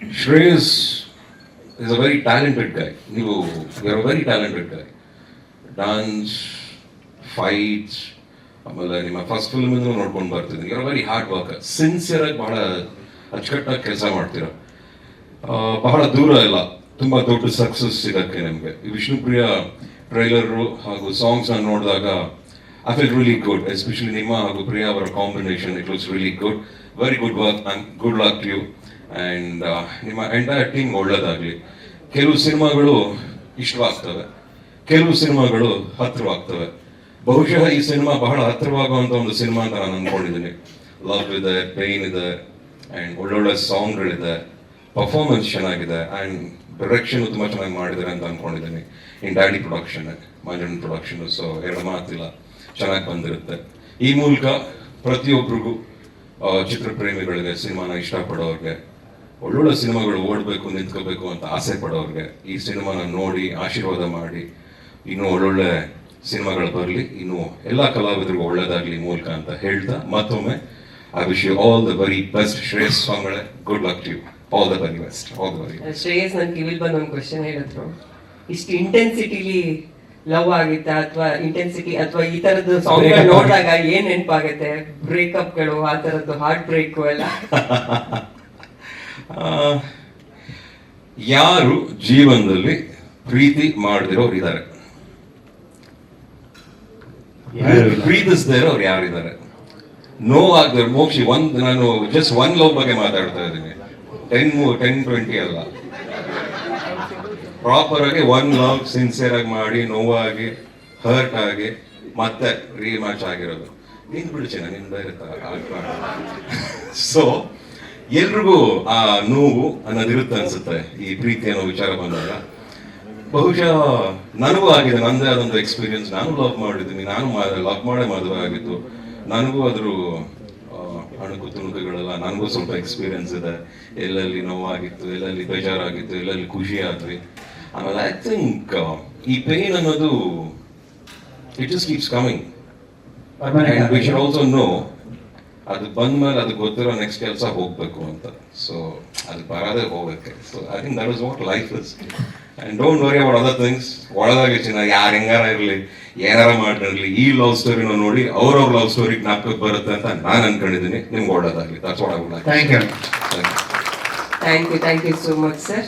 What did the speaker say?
Shreyas is a very talented guy. You are a very talented guy. Dance, fights, ಆಮೇಲೆ ನಿಮ್ಮ first ಫಿಲ್ಮಿಂದ ನೋಡ್ಕೊಂಡು ಬರ್ತಿದ್ದೀನಿ. You are very hard worker, sincere ಆಗಿ ಬಹಳ ಅಚ್ಚುಕಟ್ಟಾಗಿ ಕೆಲಸ ಮಾಡ್ತೀರ. ಬಹಳ ದೂರ ಇಲ್ಲ ತುಂಬ ದೊಡ್ಡ ಸಕ್ಸಸ್ ಸಿಗಕ್ಕೆ ನಿಮಗೆ. ಈ ವಿಷ್ಣುಪ್ರಿಯ ಟ್ರೈಲರು ಹಾಗೂ ಸಾಂಗ್ಸ್ನ ನೋಡಿದಾಗ I feel really good, especially ನಿಮ್ಮ ಹಾಗೂ ಪ್ರಿಯಾ ಅವರ combination. It was really good, very good work man, good luck to you and ನಿಮ್ಮ ಎಂಟೈರ್ ಟೀಮ್ ಒಳ್ಳೇದಾಗಲಿ. ಕೆಲವು ಸಿನಿಮಾಗಳು ಇಷ್ಟವಾಗ್ತವೆ, ಕೆಲವು ಸಿನಿಮಾಗಳು ಹತ್ತಿರವಾಗ್ತವೆ. ಬಹುಶಃ ಈ ಸಿನಿಮಾ ಬಹಳ ಹತ್ತಿರವಾಗುವಂಥ ಒಂದು ಸಿನಿಮಾ ಅಂತ ನಾನು ಅಂದ್ಕೊಂಡಿದ್ದೀನಿ. ಲವ್ ಇದೆ, ಪೇನ್ ಇದೆ ಆ್ಯಂಡ್ ಒಳ್ಳೊಳ್ಳೆ ಸಾಂಗ್ಗಳಿದೆ, ಪರ್ಫಾರ್ಮೆನ್ಸ್ ಚೆನ್ನಾಗಿದೆ ಆ್ಯಂಡ್ ಡೈರೆಕ್ಷನ್ ತುಂಬ ಚೆನ್ನಾಗಿ ಮಾಡಿದ್ದಾರೆ ಅಂತ ಅಂದ್ಕೊಂಡಿದ್ದೀನಿ. ಇನ್ ಡ್ಯಾಡಿ ಪ್ರೊಡಕ್ಷನ್, ಮಂಜುನ್ ಪ್ರೊಡಕ್ಷನ್, ಸೊ ಎರಡು ಮಾತಿಲ್ಲ, ಚೆನ್ನಾಗಿ ಬಂದಿರುತ್ತೆ. ಈ ಮೂಲಕ ಪ್ರತಿಯೊಬ್ಬರಿಗೂ ಚಿತ್ರಪ್ರೇಮಿಗಳಿಗೆ, ಸಿನಿಮಾನ ಇಷ್ಟಪಡೋರಿಗೆ, ಒಳ್ಳೊಳ್ಳೆ ಸಿನಿಮಾಗಳು ಓಡಬೇಕು, ನಿಂತ್ಕೋಬೇಕು ಅಂತ ಆಸೆ ಪಡೋರಿಗೆ ಈ ಸಿನಿಮಾನ ನೋಡಿ ಆಶೀರ್ವಾದ ಮಾಡಿ ಇನ್ನೂ ಒಳ್ಳೊಳ್ಳೆ ಸಿನಿಮಾಗಳು ಬರಲಿ, ಇನ್ನು ಎಲ್ಲ ಕಲಾವಿದರಿಗೂ ಒಳ್ಳೇದಾಗಲಿ ಮೂಲಕ ಅಂತ ಹೇಳ್ತಾ ಮತ್ತೊಮ್ಮೆ I wish you all the very best. Shreyas ಸ್ವಾಮಿಗಳೇ, good luck to you, all the very best, all the very best. Shreyas ನನ್ ಕಿವಿಲ್ ಬಂದು ಒಂದು ಕ್ವಶನ್ ಹೇಳಿದ್ರು, ಇಷ್ಟು ಇಂಟೆನ್ಸಿಟಿಲಿ ಲವ್ ಆಗುತ್ತೆ ಅಥವಾ ಇಂಟೆನ್ಸಿಟಿ ಅಥವಾ ಈ ತರದ್ದು ಸಾಂಗ್ ನೋಡಿದಾಗ ಏನ್ ನೆನಪಾಗುತ್ತೆ? ಬ್ರೇಕಪ್ಗಳು, ಆ ತರದ್ದು ಹಾರ್ಟ್ ಬ್ರೇಕ್ ಎಲ್ಲ? ಯಾರು ಜೀವನದಲ್ಲಿ ಪ್ರೀತಿ ಮಾಡದಿರೋರು ಇದ್ದಾರೆ? ಪ್ರೀತಿಸದೇ ಇರೋರು ಯಾರಿದ್ದಾರೆ? ನೋವಾಗದವ್ರು ಮೋಕ್ಷಿ ನಾನು ಜಸ್ಟ್ ಒನ್ ಲವ್ ಬಗ್ಗೆ ಮಾತಾಡ್ತಾ ಇದ್ದೀನಿ, 10-20 ಅಲ್ಲ. ಪ್ರಾಪರ್ ಆಗಿ ಒನ್ ಲವ್ ಸಿನ್ಸಿಯರ್ ಆಗಿ ಮಾಡಿ, ನೋವಾಗಿ, ಹರ್ಟ್ ಆಗಿ ಮತ್ತೆ ರೀಮ್ಯಾಚ್ ಆಗಿರೋದು. ನೀನ್ ಬಿಡ್ಚೇನ ನಿನ್ ಬೇರೆ ಸೊ ಎಲ್ರಿಗೂ ಆ ನೋವು ಅನ್ನೋದಿರುತ್ತೆ ಅನ್ಸುತ್ತೆ ಈ ಪ್ರೀತಿ ಅನ್ನೋ ವಿಚಾರ ಬಂದಾಗ. ಬಹುಶಃ ನನಗೂ ಆಗಿದೆ, ನಂದೇ ಆದಂಥ ಎಕ್ಸ್ಪೀರಿಯನ್ಸ್. ನಾನು ಲವ್ ಮಾಡಿದ್ದೀನಿ, ನಾನು ಲವ್ ಮಾಡೇ ಮದುವೆ ಆಗಿತ್ತು. ನನಗೂ ಅದ್ರ ಅಣುಕು ತುಣುಕುಗಳೆಲ್ಲ ನನಗೂ ಸ್ವಲ್ಪ ಎಕ್ಸ್ಪೀರಿಯನ್ಸ್ ಇದೆ. ಎಲ್ಲೆಲ್ಲಿ ನೋವಾಗಿತ್ತು, ಎಲ್ಲೆಲ್ಲಿ ಬೇಜಾರಾಗಿತ್ತು, ಎಲ್ಲೆಲ್ಲಿ ಖುಷಿ ಆದ್ವಿ. ಆಮೇಲೆ ಐ ಥಿಂಕ್ ಈ ಪೇನ್ ಅನ್ನೋದು it just keeps coming and we should also know ಅದು ಬಂದ್ಮೇಲೆ ಅದು ಗೊತ್ತಿರೋ ನೆಕ್ಸ್ಟ್ ಕೆಲಸ ಹೋಗ್ಬೇಕು ಅಂತ. ಸೊ ಅದು ಬರೋದೇ ಹೋಗ್ಬೇಕು. So I think that is what life is. And don't worry about other things. ಒಳದಾಗೆ ಚೆನ್ನಾಗಿ ಯಾರು ಹೆಂಗಾರ ಇರಲಿ, ಏನಾರ ಮಾಡಿರಲಿ, ಈ ಲವ್ ಸ್ಟೋರಿನ ನೋಡಿ ಅವ್ರವ್ರ ಲವ್ ಸ್ಟೋರಿಗೆ ಜ್ಞಾಪಕಕ್ಕೆ ಬರುತ್ತೆ ಅಂತ ನಾನು ಅನ್ಕೊಂಡಿದ್ದೀನಿ. ನಿಮ್ಗೆ ಒಳ್ಳೇದಾಗಲಿ. That's what I would like. Thank you. Thank you so much sir.